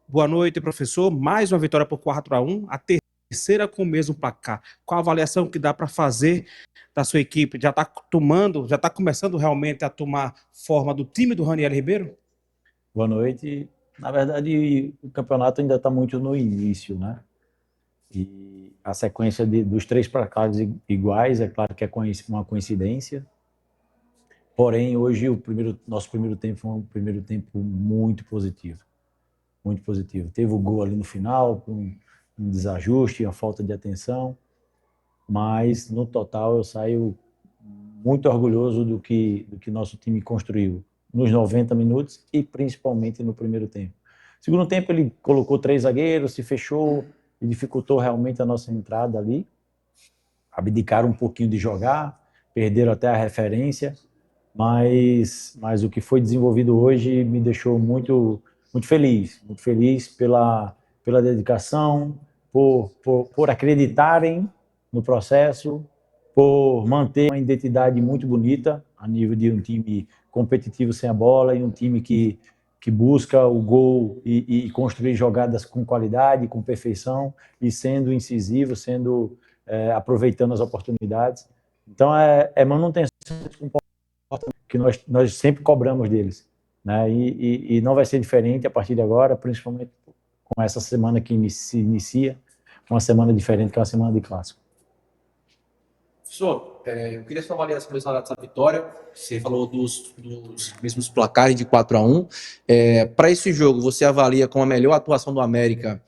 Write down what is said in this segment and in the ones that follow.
Boa noite, professor. Mais uma vitória por 4-1, a terceira com o mesmo placar. Qual a avaliação que dá para fazer da sua equipe? Já está começando realmente a tomar forma do time do Raniel Ribeiro? Boa noite. Na verdade, o campeonato ainda está muito no início, né? E a sequência dos 3 placares iguais, é claro que é uma coincidência. Porém, hoje nosso primeiro tempo foi um primeiro tempo muito positivo. Muito positivo. Teve o gol ali no final, com um desajuste, uma falta de atenção. Mas, no total, eu saio muito orgulhoso do que nosso time construiu nos 90 minutos e principalmente no primeiro tempo. No segundo tempo, ele colocou 3 zagueiros, se fechou e dificultou realmente a nossa entrada ali. Abdicaram um pouquinho de jogar, perderam até a referência, mas o que foi desenvolvido hoje me deixou muito muito feliz pela dedicação, por acreditarem no processo, por manter uma identidade muito bonita a nível de um time competitivo sem a bola e um time que busca o gol e construir jogadas com qualidade, com perfeição e sendo incisivo, aproveitando as oportunidades. Então é manutenção que nós sempre cobramos deles, né? E não vai ser diferente a partir de agora, principalmente com essa semana que se inicia, uma semana diferente, que é uma semana de clássico. Professor, eu queria sua avaliação dessa vitória. Você falou dos mesmos placares de 4-1. Para esse jogo, você avalia como a melhor atuação do América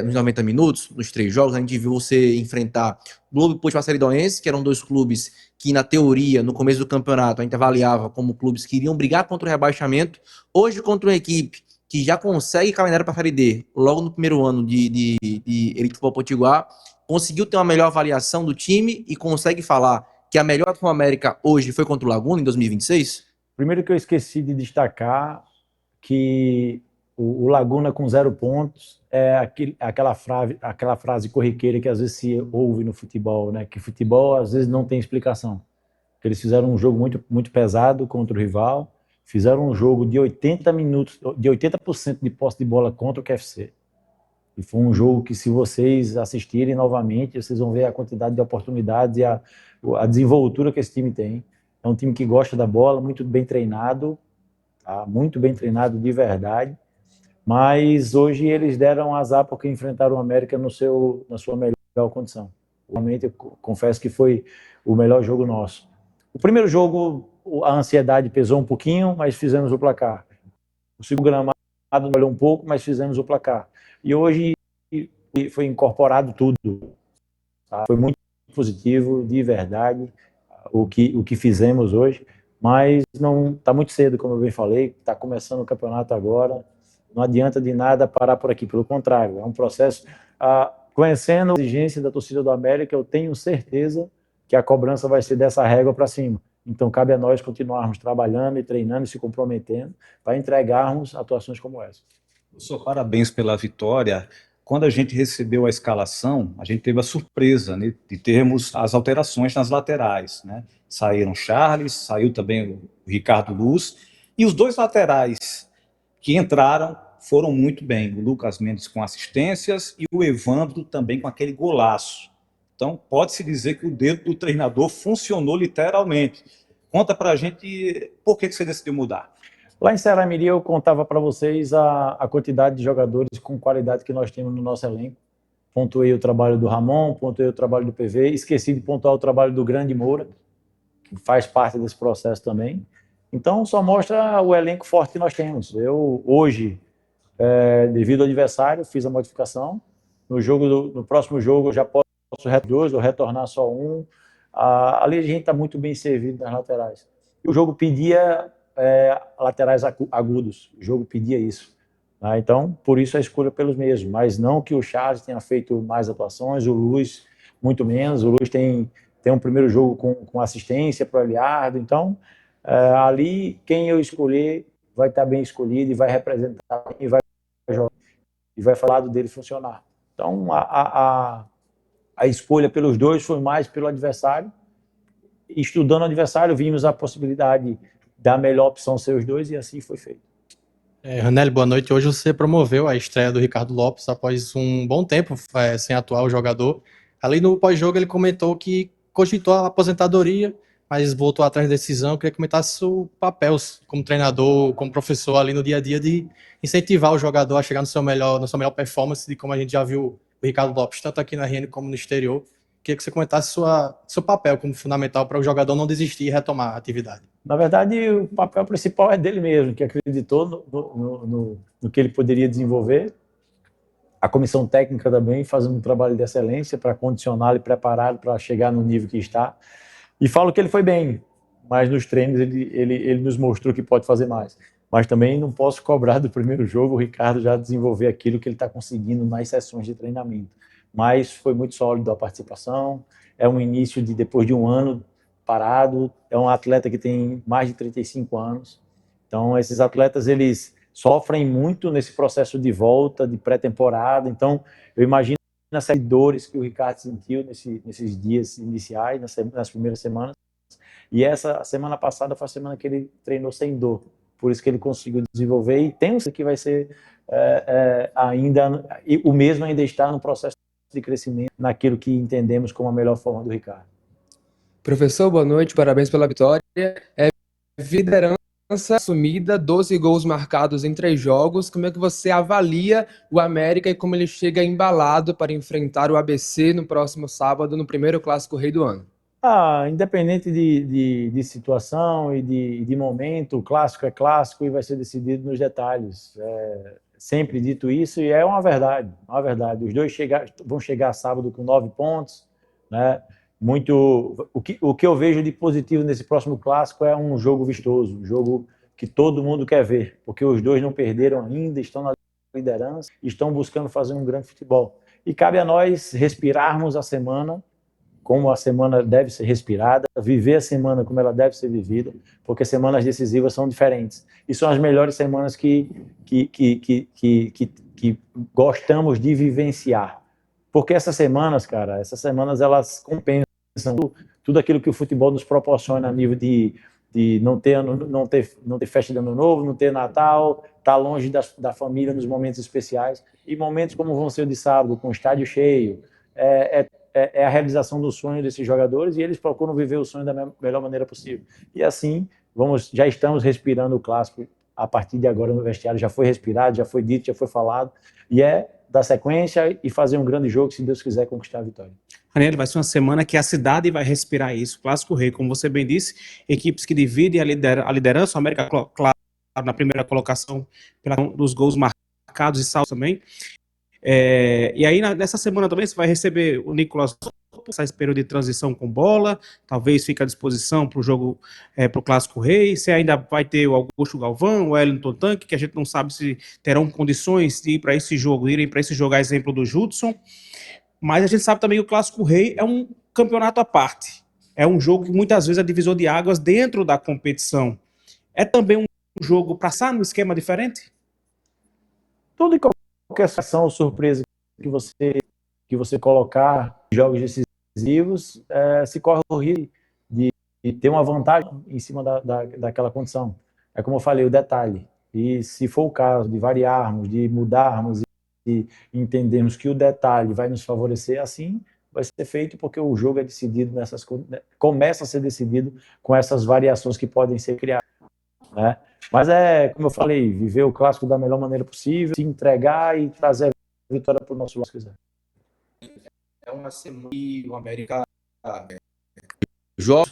nos 90 minutos, nos 3 jogos? A gente viu você enfrentar Globo e Potiguar Seridoense, que eram 2 clubes que, na teoria, no começo do campeonato, a gente avaliava como clubes que iriam brigar contra o rebaixamento. Hoje, contra uma equipe que já consegue calendário para a Série D, logo no primeiro ano de Elite Futebol Potiguar, conseguiu ter uma melhor avaliação do time e consegue falar que a melhor atuação do América hoje foi contra o Laguna em 2026? Primeiro que eu esqueci de destacar que o Laguna com 0 pontos é aquela frase corriqueira que às vezes se ouve no futebol, né? Que futebol às vezes não tem explicação. Eles fizeram um jogo muito pesado contra o rival, fizeram um jogo de 80 minutos, de 80% de posse de bola contra o QFC. E foi um jogo que, se vocês assistirem novamente, vocês vão ver a quantidade de oportunidades e a desenvoltura que esse time tem. É um time que gosta da bola, muito bem treinado, tá? Muito bem treinado de verdade. Mas hoje eles deram azar porque enfrentaram o América na sua melhor condição. Realmente, eu confesso que foi o melhor jogo nosso. O primeiro jogo, a ansiedade pesou um pouquinho, mas fizemos o placar. O segundo gramado melhorou um pouco, mas fizemos o placar. E hoje foi incorporado tudo. Tá? Foi muito positivo, de verdade, o que fizemos hoje. Mas não está muito cedo, como eu bem falei. Está começando o campeonato agora. Não adianta de nada parar por aqui. Pelo contrário, é um processo. Conhecendo a exigência da torcida do América, eu tenho certeza que a cobrança vai ser dessa régua para cima. Então, cabe a nós continuarmos trabalhando e treinando e se comprometendo para entregarmos atuações como essa. Professor, parabéns pela vitória. Quando a gente recebeu a escalação, a gente teve a surpresa, né, de termos as alterações nas laterais, né? Saíram Charles, saiu também o Ricardo Luz, e os 2 laterais que entraram foram muito bem. O Lucas Mendes com assistências e o Evandro também com aquele golaço. Então, pode-se dizer que o dedo do treinador funcionou literalmente. Conta pra gente por que você decidiu mudar. Lá em Ceará-Mirim, eu contava para vocês a quantidade de jogadores com qualidade que nós temos no nosso elenco. Pontuei o trabalho do Ramon, pontuei o trabalho do PV, esqueci de pontuar o trabalho do Grande Moura, que faz parte desse processo também. Então, só mostra o elenco forte que nós temos. Eu, hoje, devido ao adversário, fiz a modificação. No próximo jogo, eu já posso retornar só um. Ali a gente está muito bem servido nas laterais. E o jogo pedia laterais agudos. O jogo pedia isso. Tá? Então, por isso a escolha pelos mesmos. Mas não que o Charles tenha feito mais atuações, o Luiz muito menos. O Luiz tem um primeiro jogo com assistência para o Eliardo. Então, ali, quem eu escolher vai estar bem escolhido e vai representar e vai jogar e vai falar do dele funcionar. Então, a escolha pelos 2 foi mais pelo adversário. Estudando o adversário, vimos a possibilidade da melhor opção ser os 2 e assim foi feito. Ranelli, boa noite. Hoje você promoveu a estreia do Ricardo Lopes após um bom tempo sem atuar o jogador. Ali no pós-jogo ele comentou que cogitou a aposentadoria, mas voltou atrás da decisão. Eu queria comentar seu papel como treinador, como professor ali no dia a dia de incentivar o jogador a chegar no seu melhor, na sua melhor performance, de como a gente já viu o Ricardo Lopes, tanto aqui na RN como no exterior. Queria que você comentasse seu papel como fundamental para o jogador não desistir e retomar a atividade. Na verdade, o papel principal é dele mesmo, que acreditou no que ele poderia desenvolver. A comissão técnica também fazendo um trabalho de excelência para condicioná-lo e prepará-lo para chegar no nível que está. E falo que ele foi bem, mas nos treinos ele nos mostrou que pode fazer mais. Mas também não posso cobrar do primeiro jogo o Ricardo já desenvolver aquilo que ele está conseguindo nas sessões de treinamento. Mas foi muito sólido a participação, é um início de depois de um ano parado, é um atleta que tem mais de 35 anos, então esses atletas eles sofrem muito nesse processo de volta, de pré-temporada, então eu imagino as dores que o Ricardo sentiu nesses dias iniciais, nas primeiras semanas, e essa semana passada foi a semana que ele treinou sem dor, por isso que ele conseguiu desenvolver, e tem que vai ser ainda, o mesmo ainda está no processo de crescimento, naquilo que entendemos como a melhor forma do Ricardo. Professor, boa noite, parabéns pela vitória. Liderança assumida, 12 gols marcados em 3 jogos. Como é que você avalia o América e como ele chega embalado para enfrentar o ABC no próximo sábado, no primeiro Clássico Rei do ano? Independente de situação e de momento, o clássico é clássico e vai ser decidido nos detalhes. Sempre dito isso e é uma verdade, uma verdade. Os dois vão chegar sábado com 9 pontos, né? O que eu vejo de positivo nesse próximo clássico é um jogo vistoso, um jogo que todo mundo quer ver, porque os dois não perderam ainda, estão na liderança, estão buscando fazer um grande futebol. E cabe a nós respirarmos a semana como a semana deve ser respirada, viver a semana como ela deve ser vivida, porque semanas decisivas são diferentes. E são as melhores semanas que gostamos de vivenciar. Porque essas semanas, cara, elas compensam tudo aquilo que o futebol nos proporciona a nível de não ter festa de ano novo, não ter Natal, estar longe da família nos momentos especiais. E momentos como vão ser o de sábado, com o estádio cheio, é a realização do sonho desses jogadores e eles procuram viver o sonho da melhor maneira possível. E assim, já estamos respirando o clássico a partir de agora no vestiário. Já foi respirado, já foi dito, já foi falado. E dar sequência e fazer um grande jogo, se Deus quiser conquistar a vitória. Ranelli, vai ser uma semana que a cidade vai respirar isso. Clássico Rei, como você bem disse, equipes que dividem a liderança, o América, claro, na primeira colocação, dos gols marcados e saltos também. E aí, nessa semana também, você vai receber o Nicolas esse período de transição com bola, talvez fique à disposição para o jogo, para o Clássico Rei. Você ainda vai ter o Augusto Galvão, o Wellington Tanque, que a gente não sabe se terão condições de ir para esse jogo, irem para esse jogo, a exemplo do Judson. Mas a gente sabe também que o Clássico Rei é um campeonato à parte. É um jogo que muitas vezes é divisor de águas dentro da competição. É também um jogo para passar num esquema diferente? Tudo e qualquer ação ou surpresa que você colocar em jogos decisivos, se corre o risco de ter uma vantagem em cima daquela condição. É como eu falei, o detalhe. E se for o caso de variarmos, de mudarmos e entendermos que o detalhe vai nos favorecer, assim vai ser feito, porque o jogo é decidido começa a ser decidido com essas variações que podem ser criadas, né? Mas como eu falei, viver o clássico da melhor maneira possível, se entregar e trazer a vitória para o nosso lado, se quiser. É uma semana que o América joga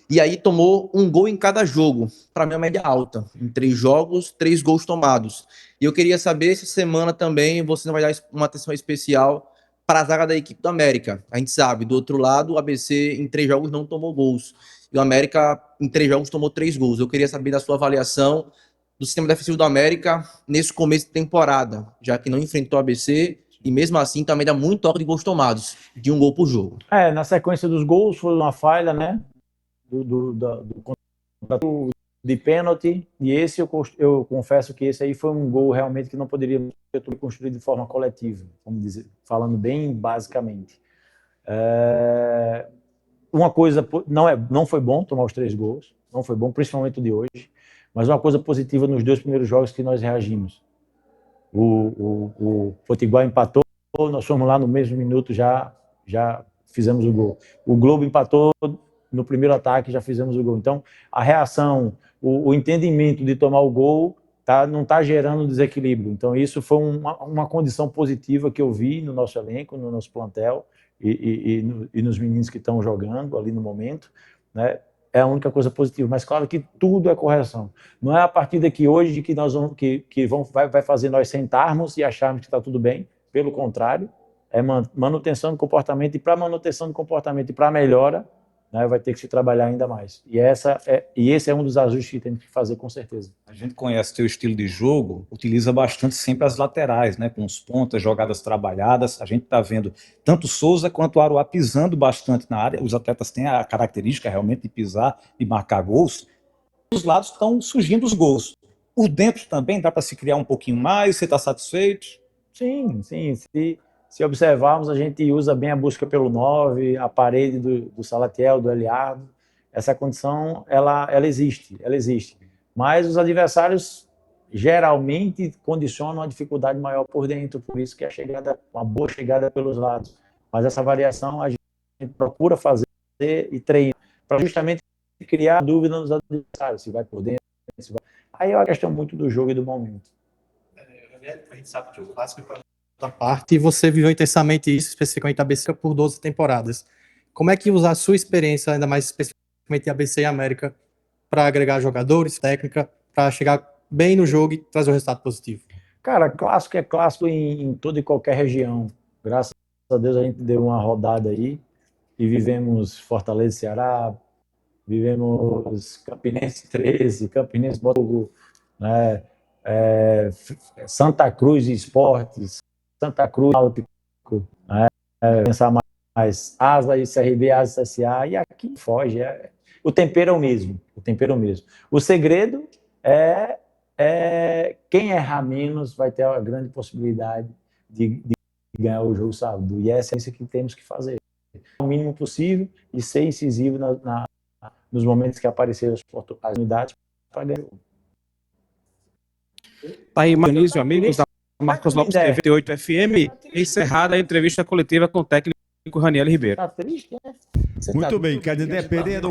e aí tomou um gol em cada jogo. Para mim, a média alta. Em 3 jogos, 3 gols tomados. E eu queria saber se essa semana também você não vai dar uma atenção especial para a zaga da equipe do América. A gente sabe, do outro lado, o ABC em 3 jogos não tomou gols. E o América, em 3 jogos, tomou 3 gols. Eu queria saber da sua avaliação do sistema defensivo do América nesse começo de temporada, já que não enfrentou o ABC e mesmo assim também dá muito toque de gols tomados, de 1 gol por jogo. Na sequência dos gols foi uma falha, né? De pênalti, e esse eu confesso que esse aí foi um gol realmente que não poderia ser construído de forma coletiva, vamos dizer, falando bem basicamente. Uma coisa, não foi bom tomar os 3 gols, não foi bom, principalmente o de hoje, Mas uma coisa positiva nos 2 primeiros jogos que nós reagimos. O Potiguar empatou, nós fomos lá no mesmo minuto, já fizemos o gol. O Globo empatou no primeiro ataque, já fizemos o gol. Então, a reação, o entendimento de tomar o gol não está gerando desequilíbrio. Então, isso foi uma condição positiva que eu vi no nosso elenco, no nosso plantel e nos meninos que estão jogando ali no momento, né? É a única coisa positiva. Mas, claro que tudo é correção. Não é a partir daqui hoje que nós vamos, vai fazer nós sentarmos e acharmos que está tudo bem. Pelo contrário, é manutenção do comportamento, e para manutenção do comportamento e para melhora, né, vai ter que se trabalhar ainda mais. E esse é um dos ajustes que temos que fazer, com certeza. A gente conhece o seu estilo de jogo, utiliza bastante sempre as laterais, né, com os pontas, jogadas trabalhadas. A gente está vendo tanto Souza quanto o Aruá pisando bastante na área. Os atletas têm a característica realmente de pisar e marcar gols. Os lados estão surgindo os gols. Por dentro também dá para se criar um pouquinho mais. Você está satisfeito? Sim. Se observarmos, a gente usa bem a busca pelo 9, a parede do Salatiel, do Eliardo. Essa condição, ela existe. Mas os adversários geralmente condicionam a dificuldade maior por dentro, por isso que uma boa chegada pelos lados. Mas essa variação a gente procura fazer e treinar, para justamente criar dúvida nos adversários, se vai por dentro, se vai... Aí é uma questão muito do jogo e do momento. A gente sabe que o clássico da parte, e você viveu intensamente isso, especificamente a ABC por 12 temporadas. Como é que usar a sua experiência, ainda mais especificamente a ABC e América, para agregar jogadores, técnica, para chegar bem no jogo e trazer um resultado positivo? Cara, clássico é clássico em toda e qualquer região. Graças a Deus a gente deu uma rodada aí e vivemos Fortaleza e Ceará, vivemos Campinense 13, Campinense Botafogo, né? Santa Cruz Esportes, Santa Cruz Náutico, né? Pensar mais Asa e CRB, Asa e CSA, e aqui foge. O tempero é o mesmo. O segredo é quem errar menos vai ter a grande possibilidade de ganhar o jogo sábado. E essa é isso que temos que fazer. O mínimo possível e ser incisivo nos momentos que apareceram as unidades para ganhar o jogo. Tá aí, Dionísio, amigos da Marcos Lopes TV 8 FM, encerrada a entrevista coletiva com o técnico Raniel Ribeiro. Tá triste, né? Muito bem, Canindé Pereira.